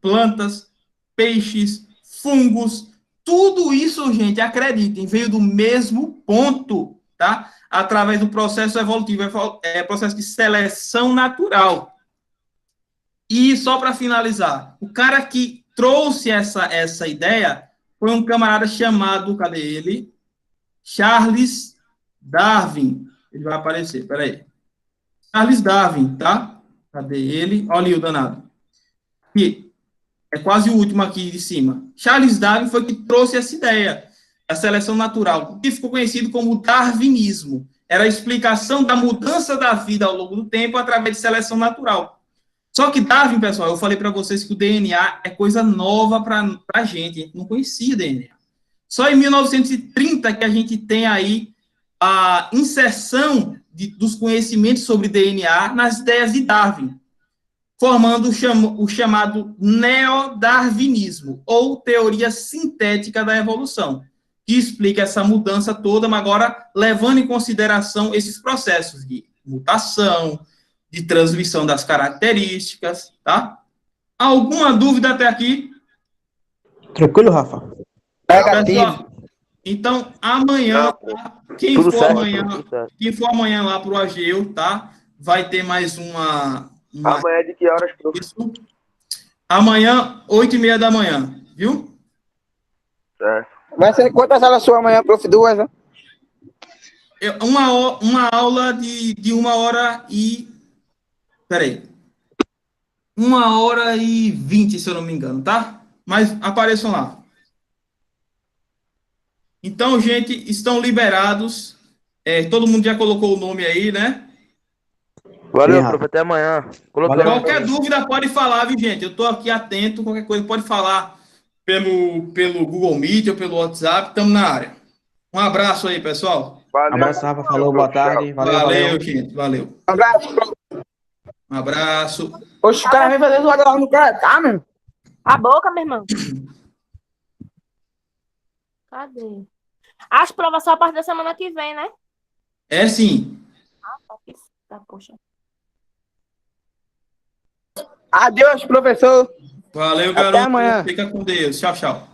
plantas, peixes, fungos, tudo isso, gente, acreditem, veio do mesmo ponto, tá? Através do processo evolutivo, processo de seleção natural. E só para finalizar, o cara que trouxe essa ideia foi um camarada chamado, cadê ele? Charles Darwin. Ele vai aparecer, peraí. Charles Darwin, tá? Cadê ele? Olha ali o danado. E é quase o último aqui de cima. Charles Darwin foi que trouxe essa ideia, a seleção natural, que ficou conhecido como darwinismo. Era a explicação da mudança da vida ao longo do tempo através de seleção natural. Só que Darwin, pessoal, eu falei para vocês que o DNA é coisa nova para a gente não conhecia DNA. Só em 1930 que a gente tem aí a inserção dos conhecimentos sobre DNA nas ideias de Darwin, formando o chamado neodarwinismo, ou teoria sintética da evolução, que explica essa mudança toda, mas agora levando em consideração esses processos de mutação, de transmissão das características, tá? Alguma dúvida até aqui? Tranquilo, Rafa? Pessoal, então, amanhã, tá? Quem Tudo for certo, amanhã, tudo certo. quem for amanhã lá para o Ageu, tá? Vai ter mais uma Amanhã é de que horas, prof? isso. Amanhã, 8h30 da manhã, viu? Certo. Vai ser quantas aulas sua amanhã, prof? 2, né? Uma aula de 1h e... Peraí. 1h20, se eu não me engano, tá? Mas apareçam lá. Então, gente, estão liberados. Todo mundo já colocou o nome aí, né? Valeu, Sim, prof. Até amanhã. Qualquer dúvida pode falar, viu, gente? Eu estou aqui atento. Qualquer coisa pode falar pelo Google Meet ou pelo WhatsApp. Estamos na área. Um abraço aí, pessoal. Valeu. Abraço, Rafa. Falou, boa tarde. Valeu, gente. Valeu. Um abraço, prof. Um abraço. Oxe, o cara vem fazer zoada lá no cara, tá, meu? A boca, meu irmão. Cadê? As provas só a partir da semana que vem, né? É sim. Tá, poxa. Adeus, professor. Valeu, Até garoto. amanhã. Fica com Deus. Tchau, tchau.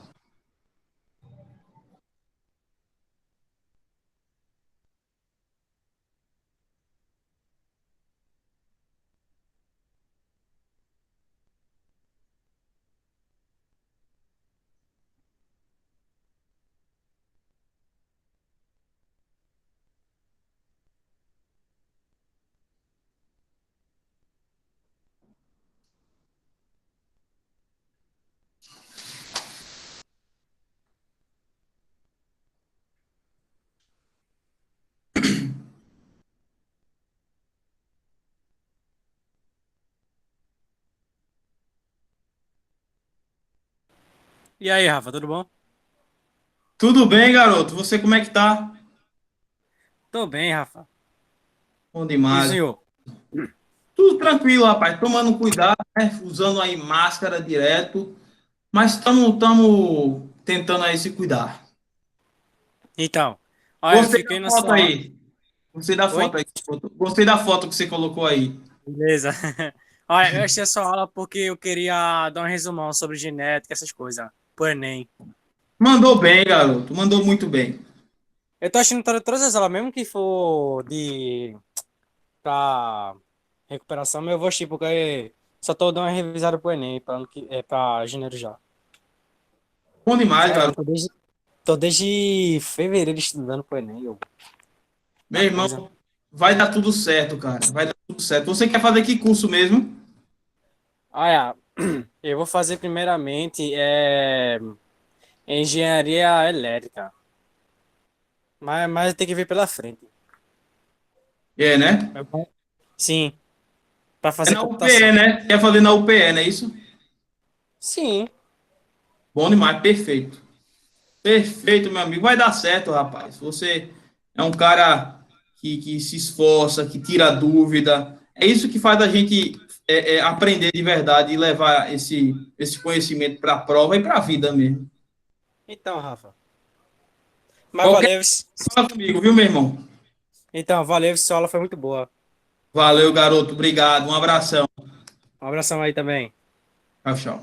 E aí, Rafa, tudo bom? Tudo bem, garoto? Você como é que tá? Tô bem, Rafa. Bom E o demais. senhor? Tudo tranquilo, rapaz. Tomando cuidado, né? Usando aí máscara direto. Mas estamos tentando aí se cuidar. Então, olha, eu Gostei fiquei da na foto sua... aí. Gostei da Oi? foto aí. Gostei da foto que você colocou aí. Beleza. Olha, eu achei a sua aula porque eu queria dar um resumão sobre genética, essas coisas, pro Enem. Mandou bem, garoto. Mandou muito bem. Eu tô achando todas as aulas, mesmo que for de... pra recuperação, mas eu vou assistir, porque só tô dando uma revisada pro Enem, pra janeiro já. Bom demais, Sério, garoto. tô desde fevereiro estudando pro Enem, Meu muita coisa. irmão, vai dar tudo certo, cara. Vai dar tudo certo. Você quer fazer que curso mesmo? Olha, eu vou fazer primeiramente engenharia elétrica, mas tem que ver pela frente. É, né? Sim, para É fazer na UPE, computação. né? Quer fazer na UPE, não é isso? Sim, Bom demais, perfeito. Perfeito, meu amigo. Vai dar certo, rapaz. Você é um cara que se esforça, que tira dúvida. É isso que faz a gente aprender de verdade e levar esse conhecimento para a prova e para a vida mesmo. então, Rafa. Mas Qualquer valeu. coisa, fala comigo, viu, meu irmão? Então, valeu, sua aula foi muito boa. Valeu, garoto. Obrigado. Um abração. Um abração aí também. Tchau, tchau.